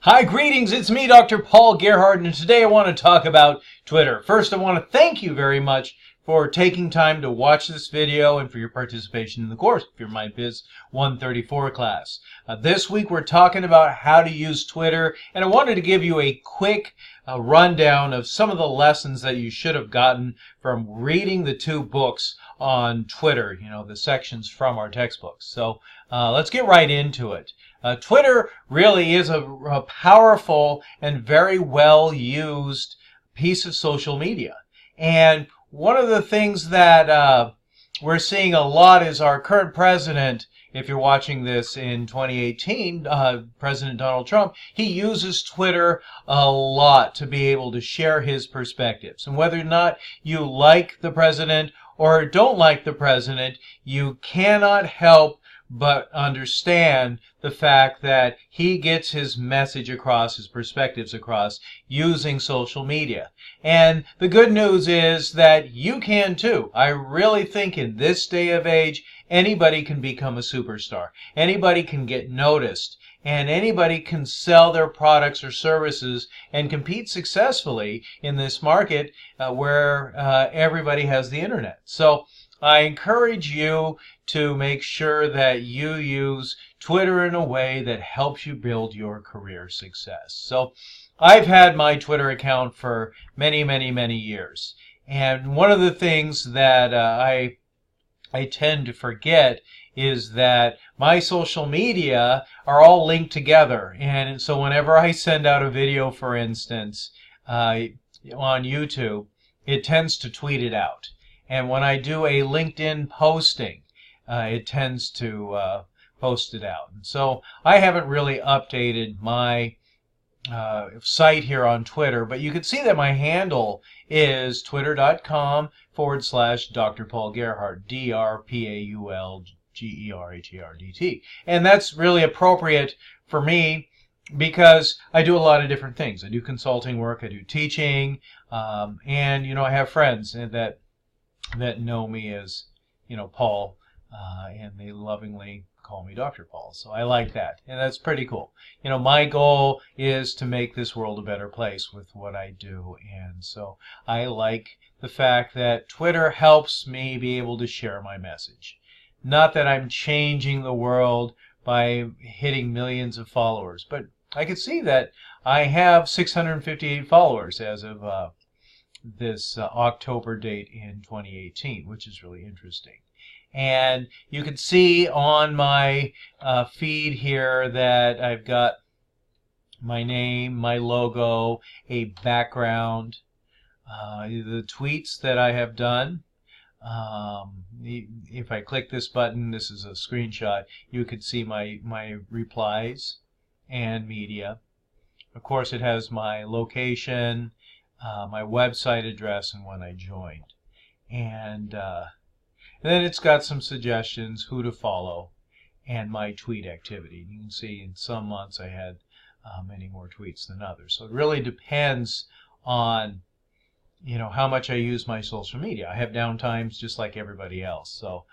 Hi, greetings. It's me, Dr. Paul Gerhardt, and today I want to talk about Twitter. First, I want to thank you very much for taking time to watch this video and for your participation in the course for my Biz 134 class. This week we're talking about how to use Twitter, and I wanted to give you a quick rundown of some of the lessons that you should have gotten from reading the two books on Twitter, the sections from our textbooks. So let's get right into it. Twitter really is a powerful and very well used piece of social media. And one of the things that we're seeing a lot is our current president, if you're watching this in 2018, President Donald Trump, he uses Twitter a lot to be able to share his perspectives. And whether or not you like the president or don't like the president, you cannot help but understand the fact that he gets his message across, his perspectives across, using social media. And the good news is that you can too. I really think in this day of age, anybody can become a superstar. Anybody can get noticed. And anybody can sell their products or services and compete successfully in this market where everybody has the internet. So I encourage you to make sure that you use Twitter in a way that helps you build your career success. So I've had my Twitter account for many, many, many years. And one of the things that I tend to forget is that my social media are all linked together. And so whenever I send out a video, for instance, on YouTube, it tends to tweet it out. And when I do a LinkedIn posting, it tends to post it out. And so I haven't really updated my site here on Twitter, but you can see that my handle is twitter.com/Dr. Paul Gerhardt, DrPaulGerhardt. And that's really appropriate for me because I do a lot of different things. I do consulting work, I do teaching, and I have friends that know me as, Paul, and they lovingly call me Dr. Paul. So I like that, and that's pretty cool. My goal is to make this world a better place with what I do, and so I like the fact that Twitter helps me be able to share my message. Not that I'm changing the world by hitting millions of followers, but I can see that I have 658 followers as of this October date in 2018, which is really interesting. And you can see on my feed here that I've got my name, my logo, a background, the tweets that I have done. If I click this button, this is a screenshot, you could see my replies and media. Of course, it has my location, my website address, and when I joined. And then it's got some suggestions, who to follow, and my tweet activity. You can see in some months I had many more tweets than others. So it really depends on how much I use my social media. I have downtimes just like everybody else. So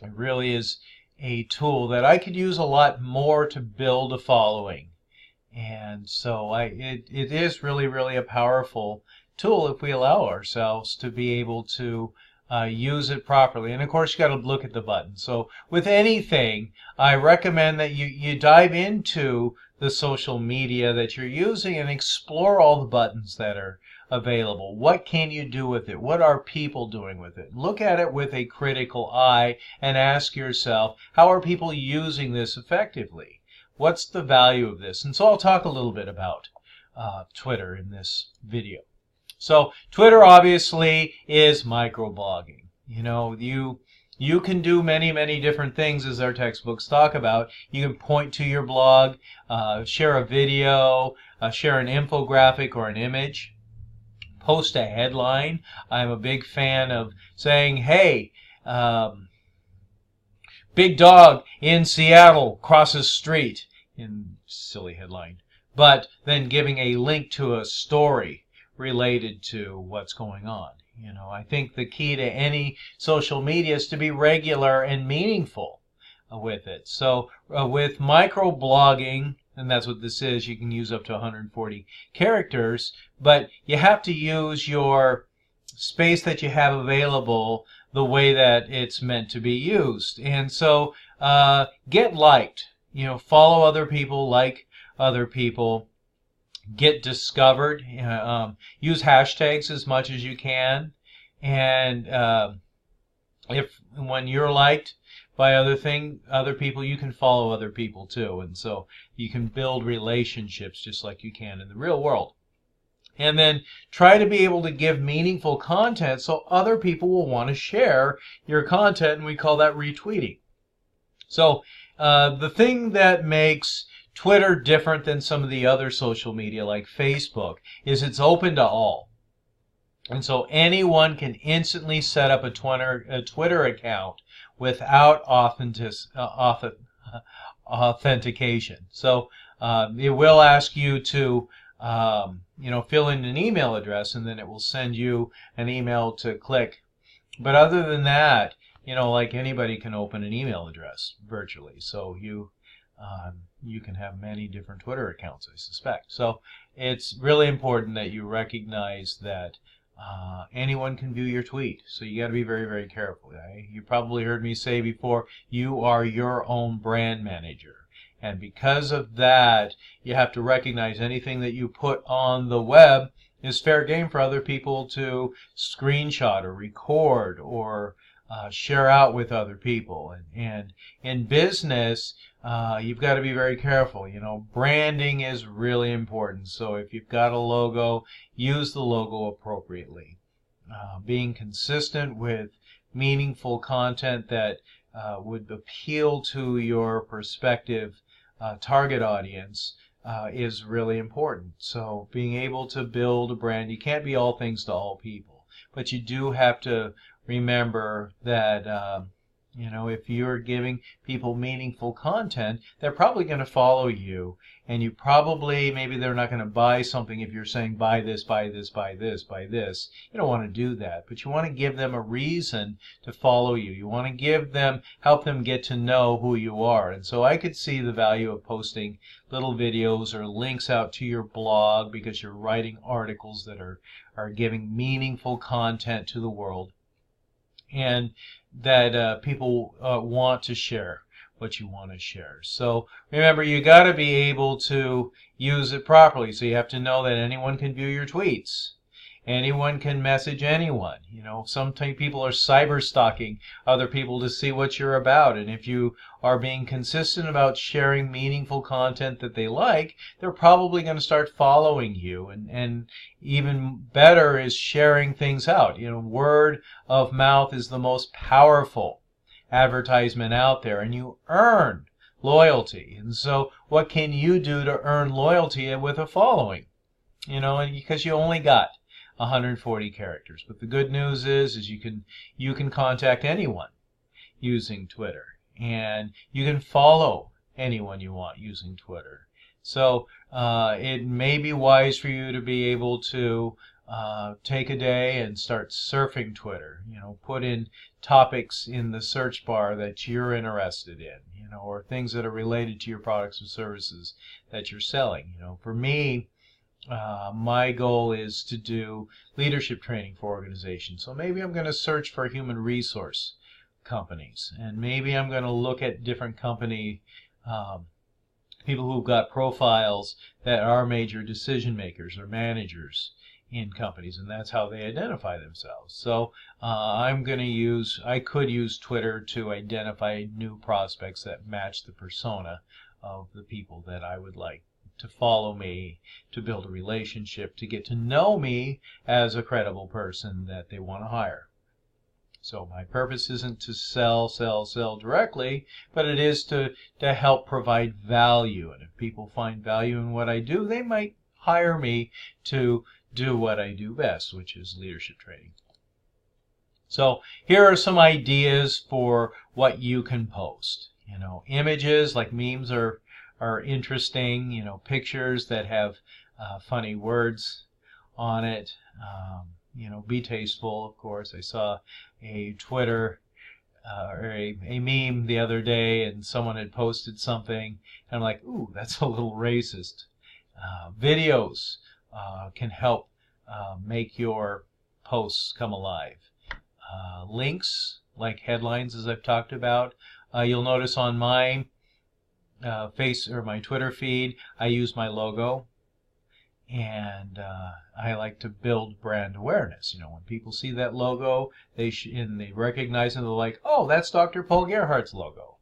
it really is a tool that I could use a lot more to build a following. And so it is really, really a powerful tool if we allow ourselves to be able to use it properly. And of course, you got to look at the buttons. So with anything, I recommend that you dive into the social media that you're using and explore all the buttons that are available. What can you do with it? What are people doing with it? Look at it with a critical eye and ask yourself, how are people using this effectively? What's the value of this? And so I'll talk a little bit about Twitter in this video. So Twitter obviously is microblogging. You can do many, many different things, as our textbooks talk about. You can point to your blog, share a video, share an infographic or an image, post a headline. I'm a big fan of saying, hey, big dog in Seattle crosses street, in silly headline, but then giving a link to a story related to what's going on. I think the key to any social media is to be regular and meaningful with it. So with microblogging, and that's what this is. You can use up to 140 characters, but you have to use your space that you have available the way that it's meant to be used. And so get liked, follow other people, like other people, get discovered, use hashtags as much as you can, and when you're liked by other people, you can follow other people too, and so you can build relationships just like you can in the real world. And then try to be able to give meaningful content so other people will want to share your content, and we call that retweeting. So the thing that makes Twitter different than some of the other social media like Facebook is it's open to all. And so anyone can instantly set up a Twitter account without authentication. So it will ask you to fill in an email address, and then it will send you an email to click. But other than that, like anybody can open an email address virtually. So you can have many different Twitter accounts, I suspect. So it's really important that you recognize that anyone can view your tweet. So you got to be very, very careful. Right? You probably heard me say before, you are your own brand manager. And because of that, you have to recognize anything that you put on the web is fair game for other people to screenshot or record or share out with other people. And in business, you've got to be very careful. Branding is really important. So if you've got a logo, use the logo appropriately. Being consistent with meaningful content that would appeal to your prospective target audience is really important. So being able to build a brand, you can't be all things to all people, but you do have to remember that if you're giving people meaningful content, they're probably going to follow you, and maybe they're not going to buy something if you're saying buy this, buy this, buy this, buy this. You don't want to do that, but you want to give them a reason to follow you. You want to help them get to know who you are. And so I could see the value of posting little videos or links out to your blog because you're writing articles that are giving meaningful content to the world, and that people want to share what you want to share. So remember, you got to be able to use it properly. So you have to know that anyone can view your tweets. Anyone can message anyone. Sometimes people are cyber stalking other people to see what you're about. And if you are being consistent about sharing meaningful content that they like, they're probably going to start following you. And even better is sharing things out. Word of mouth is the most powerful advertisement out there, and you earn loyalty. And so what can you do to earn loyalty with a following? Because you only got 140 characters. But the good news is you can contact anyone using Twitter, and you can follow anyone you want using Twitter. So it may be wise for you to be able to take a day and start surfing Twitter. Put in topics in the search bar that you're interested in, or things that are related to your products and services that you're selling. For me, my goal is to do leadership training for organizations. So maybe I'm going to search for human resource companies, and maybe I'm going to look at different company people who've got profiles that are major decision makers or managers in companies, and that's how they identify themselves. So I could use Twitter to identify new prospects that match the persona of the people that I would like to follow me, to build a relationship, to get to know me as a credible person that they want to hire. So my purpose isn't to sell directly, but it is to help provide value. And if people find value in what I do, they might hire me to do what I do best, which is leadership training. So here are some ideas for what you can post. Images like memes are interesting. Pictures that have funny words on it. Be tasteful, of course. I saw a Twitter or a meme the other day, and someone had posted something, and I'm like, ooh, that's a little racist. Videos can help make your posts come alive. Links, like headlines, as I've talked about. You'll notice on my my Twitter feed, I use my logo. And I like to build brand awareness. You know, when people see that logo, they recognize it. They're like, "Oh, that's Dr. Paul Gerhardt's logo."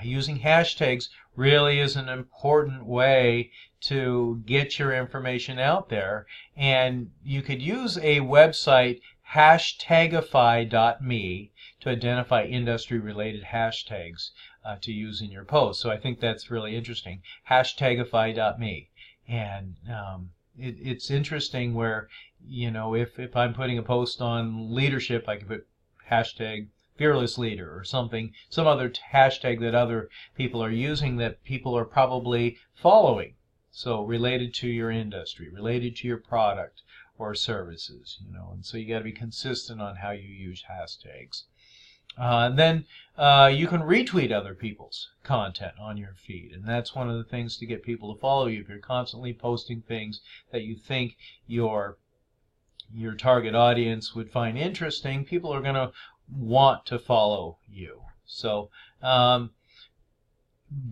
Using hashtags really is an important way to get your information out there. And you could use a website, hashtagify.me, to identify industry-related hashtags to use in your post. So I think that's really interesting. Hashtagify.me. And it's interesting where, you know, if I'm putting a post on leadership, I could put hashtag fearless leader or something, some other hashtag that other people are using that people are probably following. So related to your industry, related to your product or services, you know, and so you got to be consistent on how you use hashtags. Then you can retweet other people's content on your feed, and that's one of the things to get people to follow you. If you're constantly posting things that you think your target audience would find interesting, people are going to want to follow you. So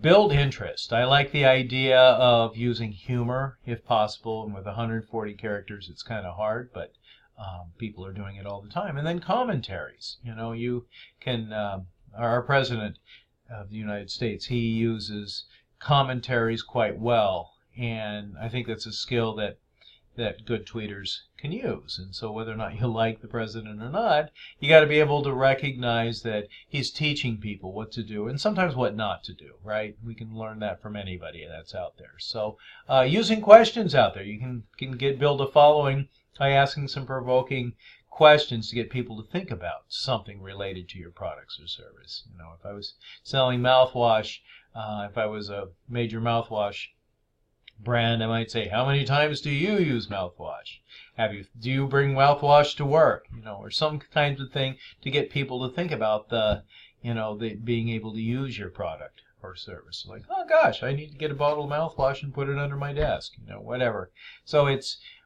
build interest. I like the idea of using humor if possible, and with 140 characters it's kind of hard, but people are doing it all the time. And then commentaries. You know, you can, our President of the United States, he uses commentaries quite well, and I think that's a skill that good tweeters can use. And so whether or not you like the president or not, you got to be able to recognize that he's teaching people what to do and sometimes what not to do, right? We can learn that from anybody that's out there. So using questions out there, you can build a following by asking some provoking questions to get people to think about something related to your products or service. You know, if I was selling mouthwash, if I was a major mouthwash brand, I might say, how many times do you use mouthwash? Do you bring mouthwash to work? You know, or some kind of thing to get people to think about being able to use your product or service. Like, oh gosh, I need to get a bottle of mouthwash and put it under my desk. You know, whatever. So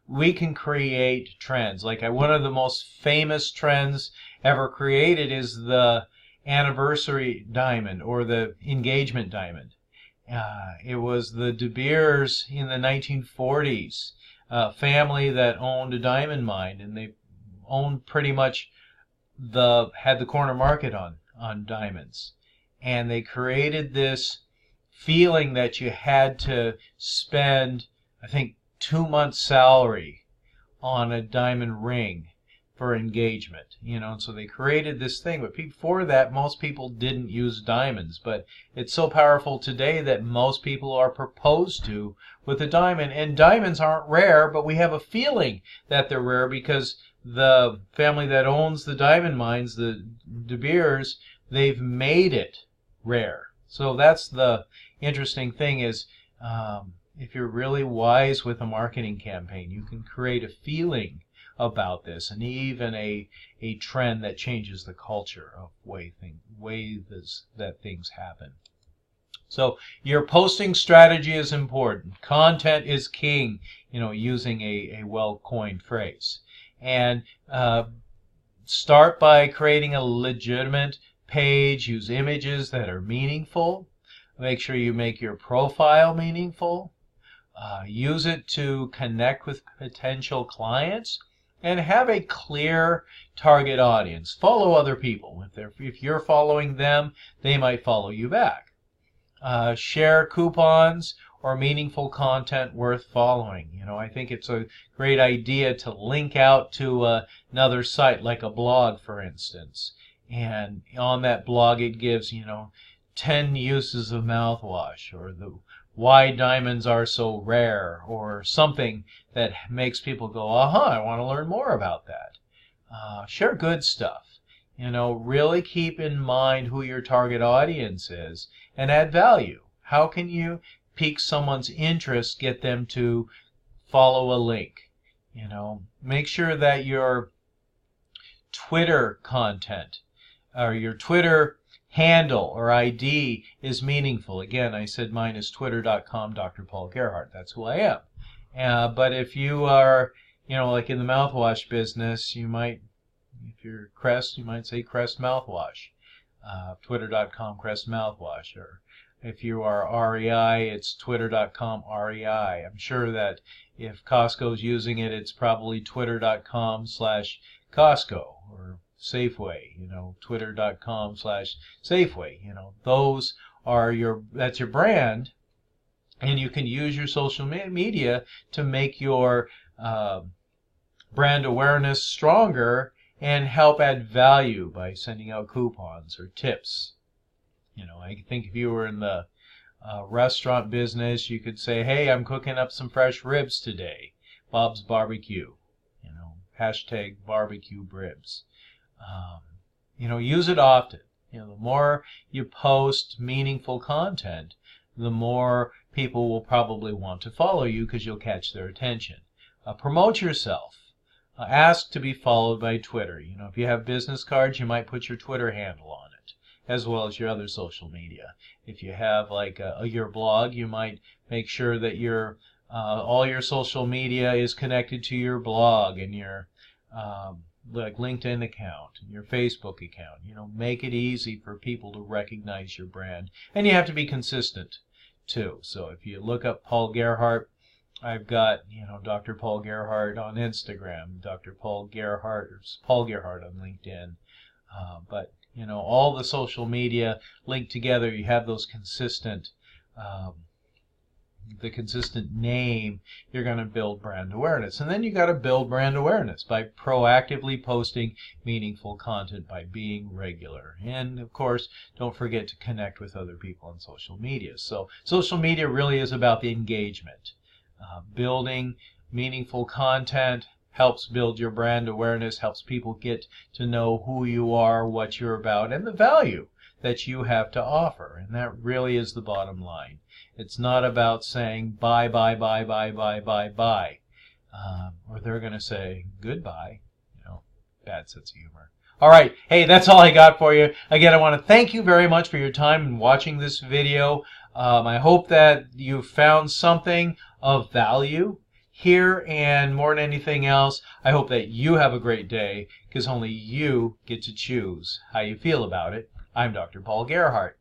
we can create trends. Like one of the most famous trends ever created is the anniversary diamond or the engagement diamond. It was the De Beers in the 1940s, a family that owned a diamond mine, and they owned pretty much had the corner market on diamonds. And they created this feeling that you had to spend, I think, 2 months' salary on a diamond ring for engagement, you know, and so they created this thing. But before that, most people didn't use diamonds, but it's so powerful today that most people are proposed to with a diamond. And diamonds aren't rare, but we have a feeling that they're rare because the family that owns the diamond mines, the De Beers, they've made it rare. So that's the interesting thing is, if you're really wise with a marketing campaign, you can create a feeling about this, and even a trend that changes the culture of ways that things happen. So your posting strategy is important. Content is king, you know, using a well-coined phrase. And start by creating a legitimate page. Use images that are meaningful. Make sure you make your profile meaningful. Use it to connect with potential clients. And have a clear target audience. Follow other people. If you're following them, they might follow you back. Share coupons or meaningful content worth following. You know, I think it's a great idea to link out to another site, like a blog, for instance. And on that blog, it gives, you know, 10 uses of mouthwash, or why diamonds are so rare, or something that makes people go, aha, I want to learn more about that. Share good stuff. You know, really keep in mind who your target audience is and add value. How can you pique someone's interest, get them to follow a link? You know, make sure that your Twitter content or your Twitter handle or ID is meaningful. Again, I said mine is twitter.com Dr. Paul Gerhardt. That's who I am. But if you are, like in the mouthwash business, you might, if you're Crest, you might say Crest Mouthwash. Twitter.com Crest Mouthwash. Or if you are REI, it's twitter.com REI. I'm sure that if Costco's using it, it's probably twitter.com/Costco or Safeway, twitter.com/Safeway. Those are that's your brand, and you can use your social media to make your brand awareness stronger and help add value by sending out coupons or tips. I think if you were in the restaurant business, you could say, hey, I'm cooking up some fresh ribs today. Bob's Barbecue. Hashtag barbecue ribs. Use it often. The more you post meaningful content, the more people will probably want to follow you because you'll catch their attention. Promote yourself. Ask to be followed by Twitter. If you have business cards, you might put your Twitter handle on it, as well as your other social media. If you have your blog, you might make sure that all your social media is connected to your blog and your LinkedIn account and your Facebook account. Make it easy for people to recognize your brand, and you have to be consistent too. So if you look up Paul Gerhardt, I've got Dr. Paul Gerhardt on Instagram, Dr. Paul Gerhardt, or Paul Gerhardt on LinkedIn. But all the social media linked together, you have those consistent, the consistent name, you're going to build brand awareness. And then you got to build brand awareness by proactively posting meaningful content, by being regular. And of course, don't forget to connect with other people on social media. So social media really is about the engagement. Building meaningful content helps build your brand awareness, helps people get to know who you are, what you're about, and the value that you have to offer. And that really is the bottom line. It's not about saying buy, buy, buy, buy, buy, buy, buy. Or they're going to say goodbye. Bad sense of humor. All right. Hey, that's all I got for you. Again, I want to thank you very much for your time in watching this video. I hope that you found something of value here, and more than anything else, I hope that you have a great day, because only you get to choose how you feel about it. I'm Dr. Paul Gerhardt.